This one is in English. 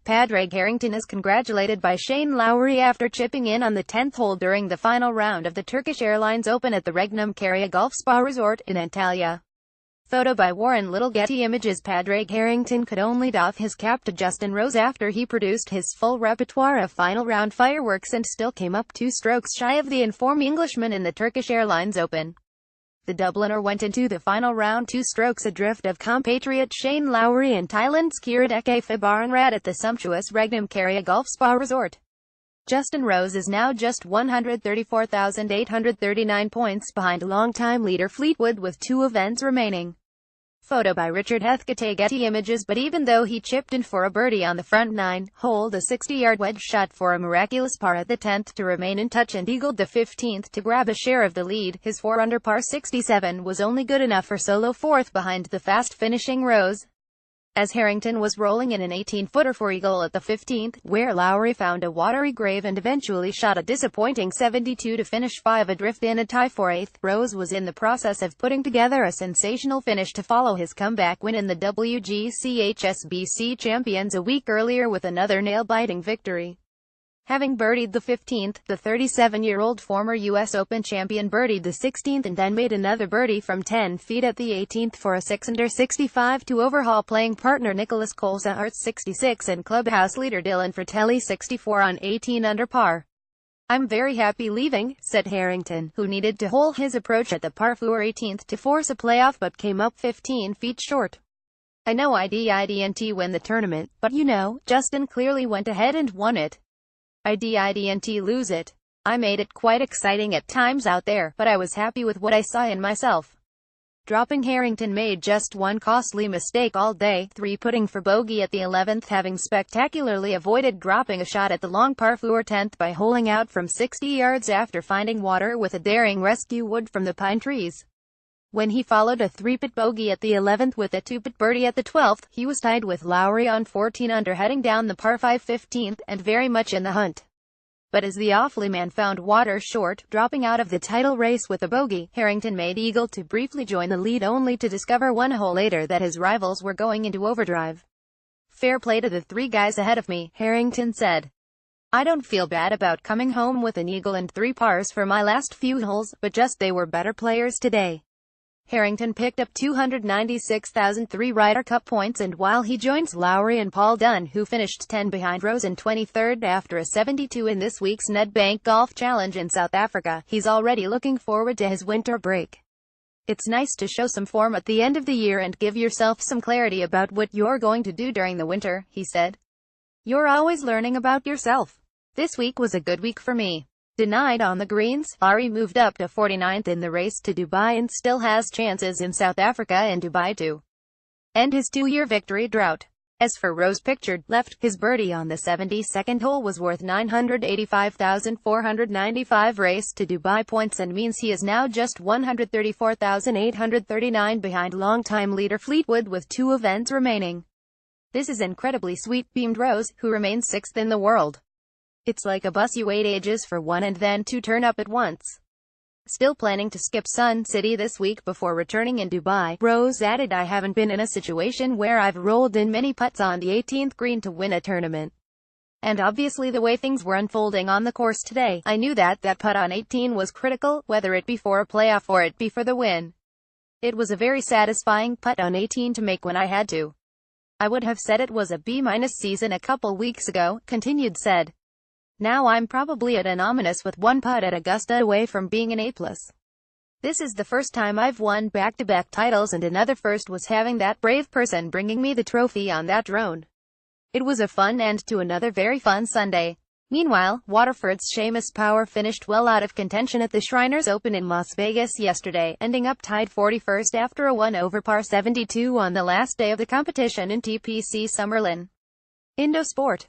Pádraig Harrington is congratulated by Shane Lowry after chipping in on the 10th hole during the final round of the Turkish Airlines Open at the Regnum Karya Golf Spa Resort in Antalya. Photo by Warren Little. Getty Images. Pádraig Harrington could only doff his cap to Justin Rose after he produced his full repertoire of final round fireworks and still came up 2 strokes shy of the informed Englishman in the Turkish Airlines Open. The Dubliner went into the final round 2 strokes adrift of compatriot Shane Lowry and Thailand's Kiradeke Phabaranrat at the sumptuous Regnum Karya Golf Spa Resort. Justin Rose is now just 134,839 points behind longtime leader Fleetwood with 2 events remaining. Photo by Richard Heathcote. Getty Images. But even though he chipped in for a birdie on the front 9-hole, the 60-yard wedge shot for a miraculous par at the 10th to remain in touch and eagled the 15th to grab a share of the lead, his 4-under par 67 was only good enough for solo 4th behind the fast-finishing Rose, as Harrington was rolling in an 18-footer for eagle at the 15th, where Lowry found a watery grave and eventually shot a disappointing 72 to finish 5 adrift in a tie for 8th. Rose was in the process of putting together a sensational finish to follow his comeback win in the WGC HSBC Champions a week earlier with another nail-biting victory. Having birdied the 15th, the 37-year-old former U.S. Open champion birdied the 16th and then made another birdie from 10 feet at the 18th for a 6-under 65 to overhaul playing partner Nicholas Colsaert 66 and clubhouse leader Dylan Fratelli 64 on 18 under par. "I'm very happy leaving," said Harrington, who needed to hole his approach at the par 4 18th to force a playoff but came up 15 feet short. "I know I didn't win the tournament, but you know, Justin clearly went ahead and won it. I didn't lose it. I made it quite exciting at times out there, but I was happy with what I saw in myself." Dropping. Harrington made just one costly mistake all day, 3-putting for bogey at the 11th, having spectacularly avoided dropping a shot at the long par 4 10th by holing out from 60 yards after finding water with a daring rescue wood from the pine trees. When he followed a 3-putt bogey at the 11th with a 2-putt birdie at the 12th, he was tied with Lowry on 14 under heading down the par 5 15th, and very much in the hunt. But as the Offaly man found water short, dropping out of the title race with a bogey, Harrington made eagle to briefly join the lead only to discover 1 hole later that his rivals were going into overdrive. "Fair play to the 3 guys ahead of me," Harrington said. "I don't feel bad about coming home with an eagle and 3 pars for my last few holes, but just they were better players today." Harrington picked up 296,003 Ryder Cup points, and while he joins Lowry and Paul Dunne, who finished 10 behind Rose and 23rd after a 72 in this week's Nedbank Golf Challenge in South Africa, he's already looking forward to his winter break. "It's nice to show some form at the end of the year and give yourself some clarity about what you're going to do during the winter," he said. "You're always learning about yourself. This week was a good week for me." Denied on the greens, Lowry moved up to 49th in the race to Dubai and still has chances in South Africa and Dubai to end his 2-year victory drought. As for Rose, pictured left, his birdie on the 72nd hole was worth 985,495 race to Dubai points and means he is now just 134,839 behind longtime leader Fleetwood with 2 events remaining. "This is incredibly sweet," beamed Rose, who remains 6th in the world. "It's like a bus you wait ages for 1 and then 2 turn up at once." Still planning to skip Sun City this week before returning in Dubai, Rose added, "I haven't been in a situation where I've rolled in many putts on the 18th green to win a tournament. And obviously the way things were unfolding on the course today, I knew that putt on 18 was critical, whether it be for a playoff or it be for the win. It was a very satisfying putt on 18 to make when I had to. I would have said it was a B- season a couple weeks ago," continued said. "Now I'm probably at an ominous with 1 putt at Augusta away from being an A+. This is the first time I've won back-to-back titles, and another first was having that brave person bringing me the trophy on that drone. It was a fun end to another very fun Sunday." Meanwhile, Waterford's Seamus Power finished well out of contention at the Shriners Open in Las Vegas yesterday, ending up tied 41st after a 1 over par 72 on the last day of the competition in TPC Summerlin. Indosport.